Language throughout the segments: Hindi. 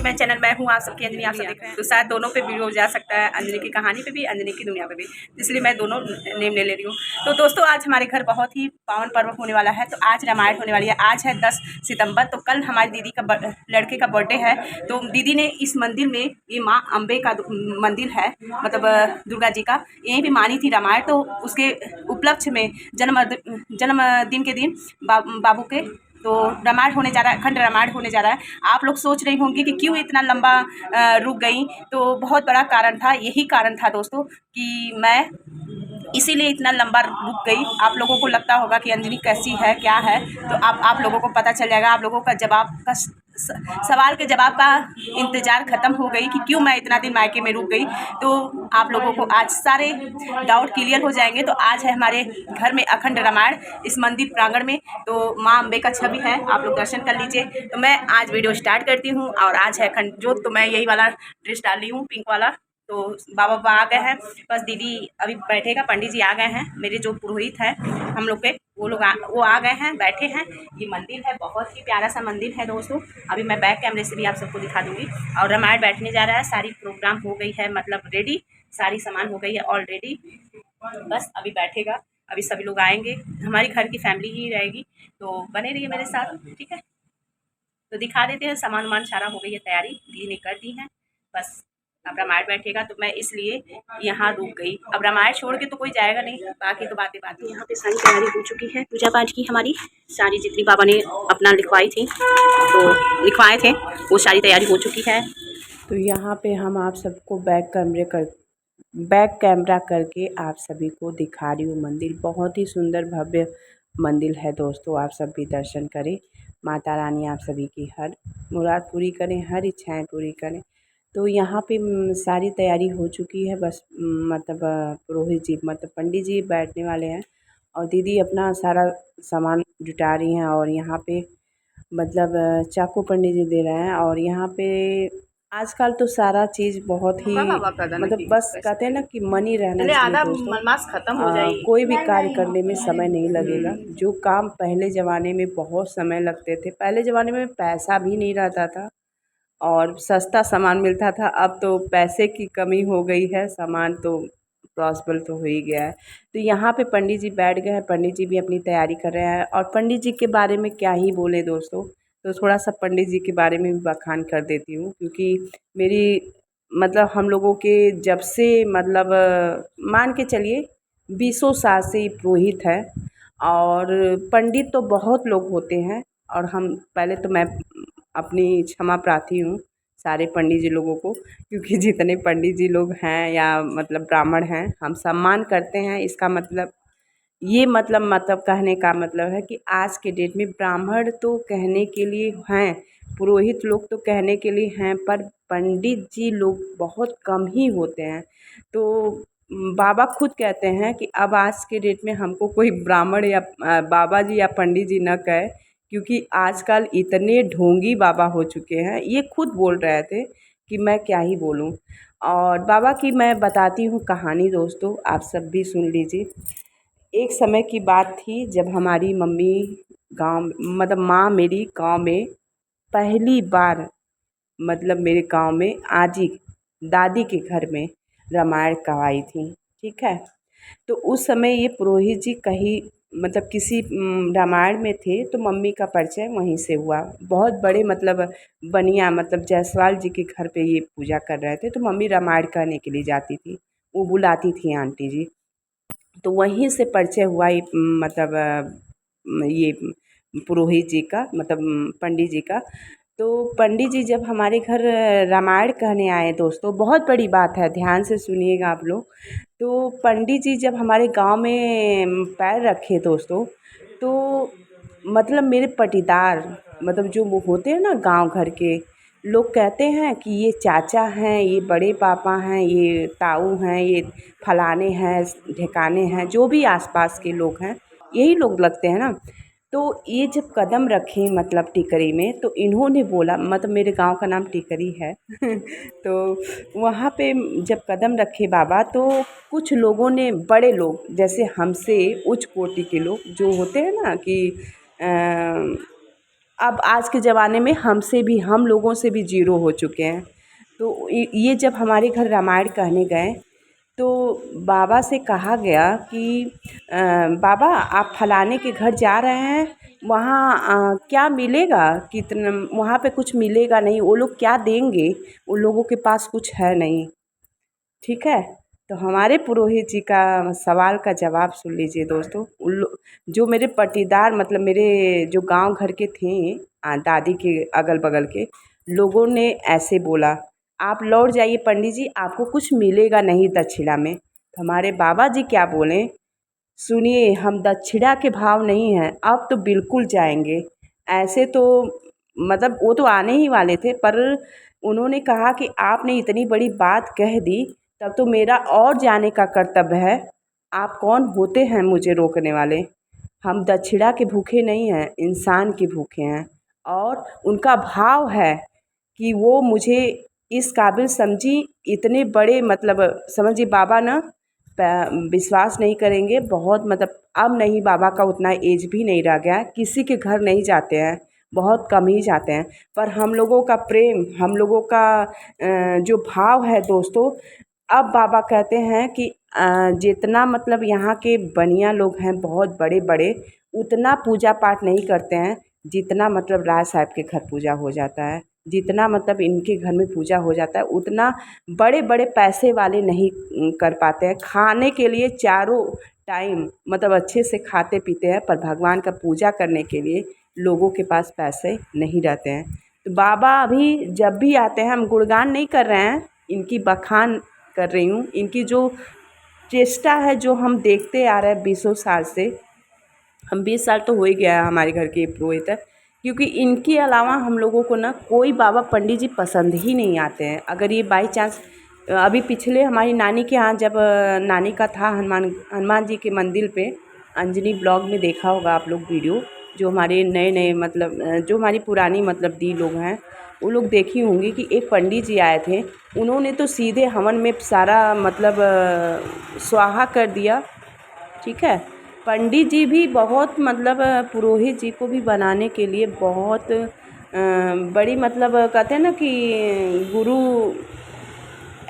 मैं चैनल मैं हूँ आप सबकी अंजनी, आप सब देख रहे हैं तो शायद दोनों पे वीडियो जा सकता है, अंजनी की कहानी पे भी, अंजनी की दुनिया पे भी, इसलिए मैं दोनों नेम ले रही हूँ। तो दोस्तों आज हमारे घर बहुत ही पावन पर्व होने वाला है। तो आज रामायण होने वाली है। आज है 10 सितंबर। तो कल हमारी दीदी का लड़के का बर्थडे है। तो दीदी ने इस मंदिर में, ये माँ अम्बे का मंदिर है, मतलब दुर्गा जी का, यहीं भी मानी थी रामायण। तो उसके उपलक्ष्य में जन्मदिन के दिन बाबू के तो रामायण होने जा रहा है, अखंड रामायण होने जा रहा है। आप लोग सोच रही होंगी कि क्यों इतना लंबा रुक गई। तो बहुत बड़ा कारण था, यही कारण था दोस्तों कि मैं इसीलिए इतना लंबा रुक गई। आप लोगों को लगता होगा कि अंजनी कैसी है, क्या है, तो आप लोगों को पता चल जाएगा। आप लोगों का जवाब का सवाल के जवाब का इंतज़ार ख़त्म हो गई कि क्यों मैं इतना दिन मायके में रुक गई। तो आप लोगों को आज सारे डाउट क्लियर हो जाएंगे। तो आज है हमारे घर में अखंड रामायण इस मंदिर प्रांगण में। तो माँ अम्बे का छवि है, आप लोग दर्शन कर लीजिए। तो मैं आज वीडियो स्टार्ट करती हूँ। और आज है अखंड जोत। तो मैं यही वाला ड्रेस डाल रही हूँ, पिंक वाला। तो बाबा आ गए हैं, बस दीदी अभी बैठेगा। पंडित जी आ गए हैं, मेरे जो पुरोहित हैं हम लोग के, वो आ गए हैं, बैठे हैं। ये मंदिर है, बहुत ही प्यारा सा मंदिर है दोस्तों। अभी मैं बैक कैमरे से भी आप सबको दिखा दूंगी। और रामायण बैठने जा रहा है, सारी प्रोग्राम हो गई है, मतलब रेडी, सारी सामान हो गई है ऑलरेडी। बस अभी बैठेगा, अभी सभी लोग आएंगे, हमारी घर की फैमिली ही रहेगी। तो बने रहिए मेरे साथ, ठीक है। तो दिखा देते हैं, सामान वामान सारा हो गई है, तैयारी दीदी ने कर दी है। बस अब रामायण बैठेगा, तो मैं इसलिए यहाँ रुक गई। अब रामायण छोड़ के तो कोई जाएगा नहीं, बाकी तो बातें यहाँ पे सारी तैयारी हो चुकी है पूजा पाठ की। हमारी सारी जितनी बाबा ने अपना लिखवाई थी, तो लिखवाए थे, वो सारी तैयारी हो चुकी है। तो यहाँ पे हम आप सबको बैक कैमरा करके आप सभी को दिखा रही हूँ। मंदिर बहुत ही सुंदर भव्य मंदिर है दोस्तों, आप सब भी दर्शन करें। माता रानी आप सभी की हर मुराद पूरी करें, हर इच्छाएं पूरी करें। तो यहाँ पे सारी तैयारी हो चुकी है। बस मतलब पुरोहित जी, मतलब पंडित जी बैठने वाले हैं और दीदी अपना सारा सामान जुटा रही हैं। और यहाँ पे मतलब चाकू पंडित जी दे रहे हैं। और यहाँ पे आजकल तो सारा चीज़ बहुत ही मतलब बस कहते हैं ना कि मनी रहना चाहिए दोस्तों। खत्म हो जाएगी। कोई भी कार्य करने में समय नहीं लगेगा। जो काम पहले ज़माने में बहुत समय लगते थे, पहले ज़माने में पैसा भी नहीं रहता था और सस्ता सामान मिलता था। अब तो पैसे की कमी हो गई है, सामान तो पॉसिबल तो हो ही गया है। तो यहाँ पे पंडित जी बैठ गए हैं, पंडित जी भी अपनी तैयारी कर रहे हैं। और पंडित जी के बारे में क्या ही बोले दोस्तों, तो थोड़ा सा पंडित जी के बारे में भी बखान कर देती हूँ। क्योंकि मेरी मतलब हम लोगों के जब से मतलब मान के चलिए 20 साल से ही पुरोहित है। और पंडित तो बहुत लोग होते हैं, और हम पहले तो मैं अपनी क्षमा प्रार्थी हूँ सारे पंडित जी लोगों को, क्योंकि जितने पंडित जी लोग हैं या मतलब ब्राह्मण हैं, हम सम्मान करते हैं। इसका मतलब ये मतलब कहने का मतलब है कि आज के डेट में ब्राह्मण तो कहने के लिए हैं, पुरोहित लोग तो कहने के लिए हैं, पर पंडित जी लोग बहुत कम ही होते हैं। तो बाबा खुद कहते हैं कि अब आज के डेट में हमको कोई ब्राह्मण या बाबा जी या पंडित जी न कहे, क्योंकि आजकल इतने ढोंगी बाबा हो चुके हैं। ये खुद बोल रहे थे कि मैं क्या ही बोलूं। और बाबा की मैं बताती हूँ कहानी दोस्तों, आप सब भी सुन लीजिए। एक समय की बात थी जब हमारी मम्मी गांव, मतलब माँ मेरी गांव में पहली बार, मतलब मेरे गांव में आजी दादी के घर में रामायण करवाई थी, ठीक है। तो उस समय ये पुरोहित जी कहीं मतलब किसी रामायण में थे, तो मम्मी का परिचय वहीं से हुआ। बहुत बड़े मतलब बनिया, मतलब जायसवाल जी के घर पे ये पूजा कर रहे थे, तो मम्मी रामायण करने के लिए जाती थी, वो बुलाती थी आंटी जी। तो वहीं से परिचय हुआ ये मतलब ये पुरोहित जी का, मतलब पंडित जी का। तो पंडित जी जब हमारे घर रामायण कहने आए दोस्तों, बहुत बड़ी बात है, ध्यान से सुनिएगा आप लोग। तो पंडित जी जब हमारे गांव में पैर रखे दोस्तों, तो मतलब मेरे पटीदार, मतलब जो वो होते हैं ना गांव घर के लोग, कहते हैं कि ये चाचा हैं, ये बड़े पापा हैं, ये ताऊ हैं, ये फलाने हैं, ढेकाने हैं, जो भी आसपास के लोग हैं, यही लोग लगते हैं ना। तो ये जब कदम रखे मतलब टिकरी में, तो इन्होंने बोला, मतलब मेरे गांव का नाम टिकरी है तो वहाँ पे जब कदम रखे बाबा, तो कुछ लोगों ने, बड़े लोग जैसे हमसे उच्च कोटि के लोग जो होते हैं ना कि अब आज के ज़माने में हमसे भी, हम लोगों से भी ज़ीरो हो चुके हैं। तो ये जब हमारे घर रामायण कहने गए तो बाबा से कहा गया कि बाबा आप फलाने के घर जा रहे हैं, वहाँ क्या मिलेगा, कितना वहाँ पे कुछ मिलेगा नहीं, वो लोग क्या देंगे, उन लोगों के पास कुछ है नहीं। ठीक है, तो हमारे पुरोहित जी का सवाल का जवाब सुन लीजिए दोस्तों। जो मेरे पटीदार मतलब मेरे जो गांव घर के थे, दादी के अगल बगल के लोगों ने ऐसे बोला, आप लौट जाइए पंडित जी, आपको कुछ मिलेगा नहीं दक्षिणा में। तो हमारे बाबा जी क्या बोले, सुनिए हम दक्षिणा के भाव नहीं हैं, अब तो बिल्कुल जाएंगे। ऐसे तो मतलब वो तो आने ही वाले थे, पर उन्होंने कहा कि आपने इतनी बड़ी बात कह दी, तब तो मेरा और जाने का कर्तव्य है। आप कौन होते हैं मुझे रोकने वाले? हम दक्षिणा के भूखे नहीं हैं, इंसान के भूखे हैं। और उनका भाव है कि वो मुझे इस काबिल समझी, इतने बड़े मतलब समझिए बाबा ना विश्वास नहीं करेंगे, बहुत मतलब अब नहीं, बाबा का उतना एज भी नहीं रह गया, किसी के घर नहीं जाते हैं, बहुत कम ही जाते हैं। पर हम लोगों का प्रेम, हम लोगों का जो भाव है दोस्तों, अब बाबा कहते हैं कि जितना मतलब यहाँ के बनिया लोग हैं बहुत बड़े बड़े, उतना पूजा पाठ नहीं करते हैं जितना मतलब राय साहब के घर पूजा हो जाता है, जितना मतलब इनके घर में पूजा हो जाता है उतना बड़े बड़े पैसे वाले नहीं कर पाते हैं। खाने के लिए चारों टाइम मतलब अच्छे से खाते पीते हैं, पर भगवान का पूजा करने के लिए लोगों के पास पैसे नहीं रहते हैं। तो बाबा अभी जब भी आते हैं, हम गुणगान नहीं कर रहे हैं, इनकी बखान कर रही हूँ। इनकी जो चेष्टा है जो हम देखते आ रहे हैं 20 साल से, हम 20 साल तो हो ही गया है हमारे घर के पुरोहित है, क्योंकि इनके अलावा हम लोगों को ना कोई बाबा पंडित जी पसंद ही नहीं आते हैं। अगर ये बाई चांस अभी पिछले हमारी नानी के यहाँ जब नानी का था हनुमान जी के मंदिर पे, अंजनी ब्लॉग में देखा होगा आप लोग वीडियो, जो हमारे नए नए मतलब जो हमारी पुरानी मतलब दी लोग हैं वो लोग देखी होंगी कि एक पंडित जी आए थे, उन्होंने तो सीधे हवन में सारा मतलब स्वाहा कर दिया। ठीक है, पंडित जी भी बहुत मतलब पुरोहित जी को भी बनाने के लिए बहुत बड़ी मतलब कहते हैं ना कि गुरु,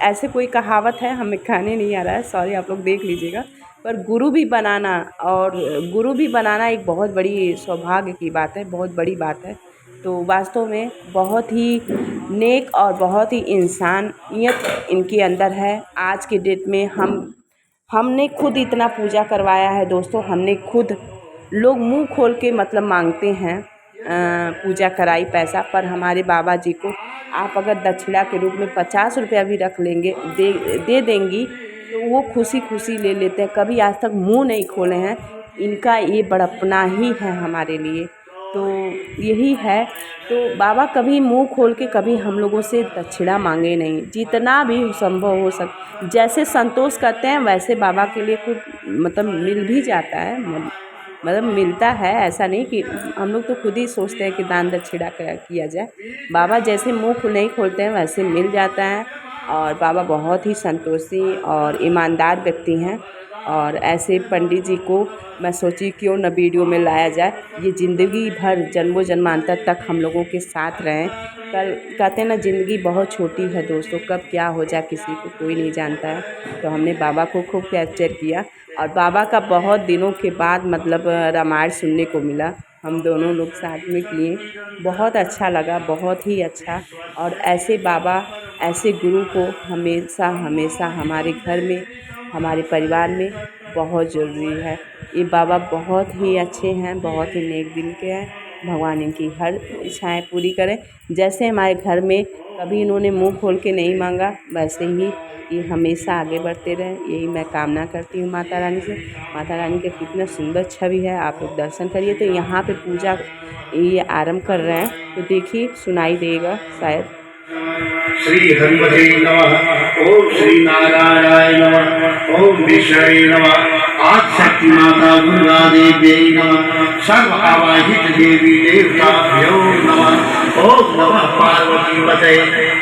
ऐसे कोई कहावत है, हमें कहने नहीं आ रहा है, सॉरी आप लोग देख लीजिएगा, पर गुरु भी बनाना, और गुरु भी बनाना एक बहुत बड़ी सौभाग्य की बात है, बहुत बड़ी बात है। तो वास्तव में बहुत ही नेक और बहुत ही इंसानियत इनके अंदर है। आज के डेट में हमने खुद इतना पूजा करवाया है दोस्तों, हमने खुद, लोग मुंह खोल के मतलब मांगते हैं पूजा कराई पैसा, पर हमारे बाबा जी को आप अगर दक्षिणा के रूप में 50 रुपया भी रख लेंगे, दे देंगी, तो वो खुशी खुशी ले लेते हैं, कभी आज तक मुंह नहीं खोले हैं। इनका ये बड़प्पना ही है हमारे लिए, तो यही है। तो बाबा कभी मुंह खोल के कभी हम लोगों से दक्षिणा मांगे नहीं, जितना भी संभव हो जैसे संतोष करते हैं वैसे बाबा के लिए कुछ मतलब मिल भी जाता है, मतलब मिलता है, ऐसा नहीं कि हम लोग तो खुद ही सोचते हैं कि दान दक्षिणा किया जाए। बाबा जैसे मुंह नहीं खोलते हैं वैसे मिल जाता है, और बाबा बहुत ही संतोषी और ईमानदार व्यक्ति हैं। और ऐसे पंडित जी को मैं सोची क्यों न वीडियो में लाया जाए, ये ज़िंदगी भर जन्मों जन्मांतर तक हम लोगों के साथ रहें। कल कहते हैं ना, ज़िंदगी बहुत छोटी है दोस्तों, कब क्या हो जाए किसी को कोई नहीं जानता है। तो हमने बाबा को खूब कैप्चर किया, और बाबा का बहुत दिनों के बाद मतलब रामायण सुनने को मिला, हम दोनों लोग साथ में किए, बहुत अच्छा लगा, बहुत ही अच्छा। और ऐसे बाबा, ऐसे गुरु को हमेशा हमेशा हमारे घर में, हमारे परिवार में बहुत ज़रूरी है। ये बाबा बहुत ही अच्छे हैं, बहुत ही नेक दिल के हैं, भगवान इनकी हर इच्छाएं पूरी करें। जैसे हमारे घर में कभी इन्होंने मुंह खोल के नहीं मांगा, वैसे ही ये हमेशा आगे बढ़ते रहें, यही मैं कामना करती हूँ माता रानी से। माता रानी का कितना सुंदर छवि है, आप लोग दर्शन करिए। तो यहाँ पे पूजा ये आरंभ कर रहे हैं, तो देखिए सुनाई देगा शायद। श्री हरिपते नमः। ओम श्री नारायणाय नमः। ओम विष्णवे नमः। आज शक्ति माता दुर्गा देवी नमः। सर्व आवाहित देवी देवताभ्यो नमः। ओम नमः पार्वती पते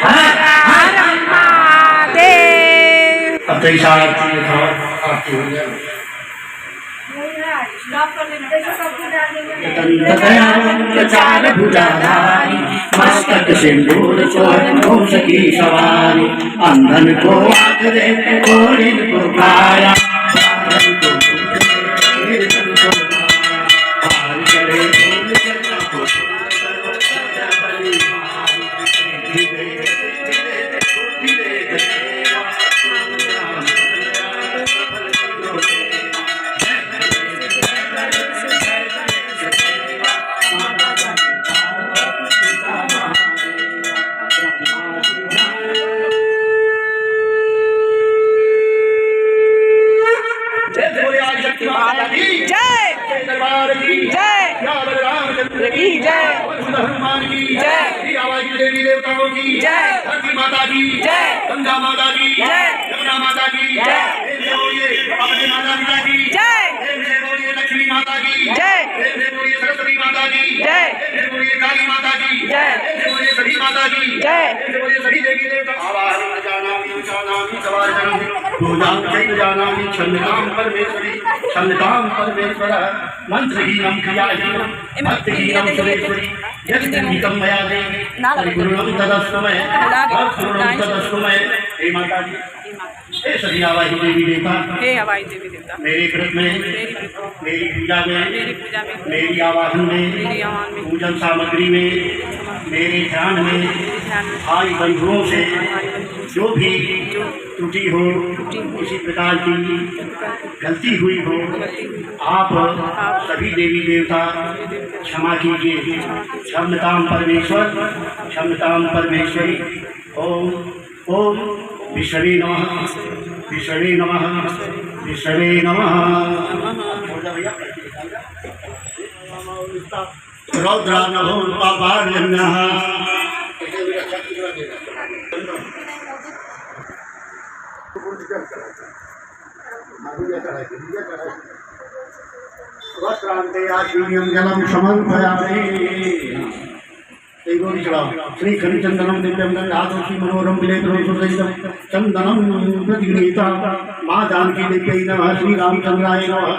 हर हर महादेव। अब तो आरती हो जाए। चार भुजाधारी मस्तक सिंदूर स्वर्ण मूष की सवारी अंधन को आंख दे कोरिन को काया पागल को निर्धन को पार करे जय दरबार की जय रामचंद्र की जय हनुमान की जय देवी देवताओं की जय धरती माता की जय गंगा माता की जय यमुना माता की जय अपने माता पिता की जय लक्ष्मी माता की जय सरस्वती माता की जय काली माता की जय सभी माता की जय सभी देवी देवता आवाहन जानामि उचानामि सवार्जनम पूजां चैव जानामि छन्दतां परमेश्वरी छन्दतां परमेश्वर मंत्रहीनं क्रियाहीनं भक्तिहीनं सुरेश्वरी यद्गीतं मया देवी परिपूर्णं तदस्तु मे परिपूर्णं तदस्तु मे हे माता जी हे सभी आवाही देवी देवता हे हवाई देवी देवता मेरे व्रत में मेरी पूजा में मेरी आवाहन में पूजन सामग्री में मेरे ध्यान में भाई बंधुओं से जो भी त्रुटि हो किसी प्रकार की गलती हुई हो आप सभी देवी देवता क्षमा कीजिए क्षमतां परमेश्वर क्षमतां परमेश्वरी ओम ओम विष्णवे नमः विष्णवे नमः विष्णवे नमः रौद्रानभो पापार्यन्नः वस्त्रान्ते आशीर्यं जलं समर्पयामि श्री खनिचंदनम दिव्यम गंधादोषी मनोरम विलेतरो सुसहितं चंदनम प्रतिगृहीता मां जानकी देव्यै नमः श्री रामचंद्राय नमः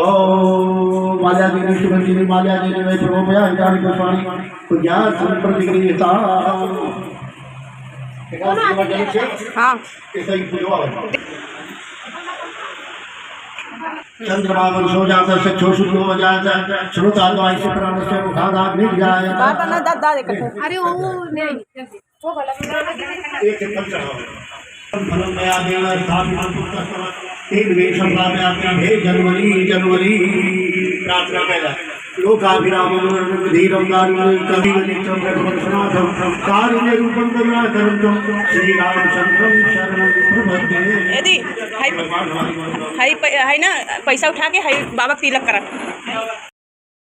ओम माल्यादेवी सुगंधिनी माल्यादेवी वै प्रभोपया हितानि पुष्पाणि पूज्यार्थं प्रतिगृहीता हाँ चंद्रमा वंशो जाता चक्षु सूर्यो जाता श्रोता द्वाइश प्राणस्य मुखादाग्निर्जाय अरे वो नहीं एक चप्पल चढ़ाओ फलं मया देव स्थापितं पुत्रस्तव तेन मे संप्राप्यामि हे जनवरी जनवरी प्रार्थना पहला लोकाभिरामं धीरं दारुणं कविवनित्रं रघुवंशनाथं कारुण्यरूपं करुणाकरं श्रीरामचन्द्रं शरणं प्रपद्ये यदि हाई ना पैसा उठा के हाई बाबा तिलक करा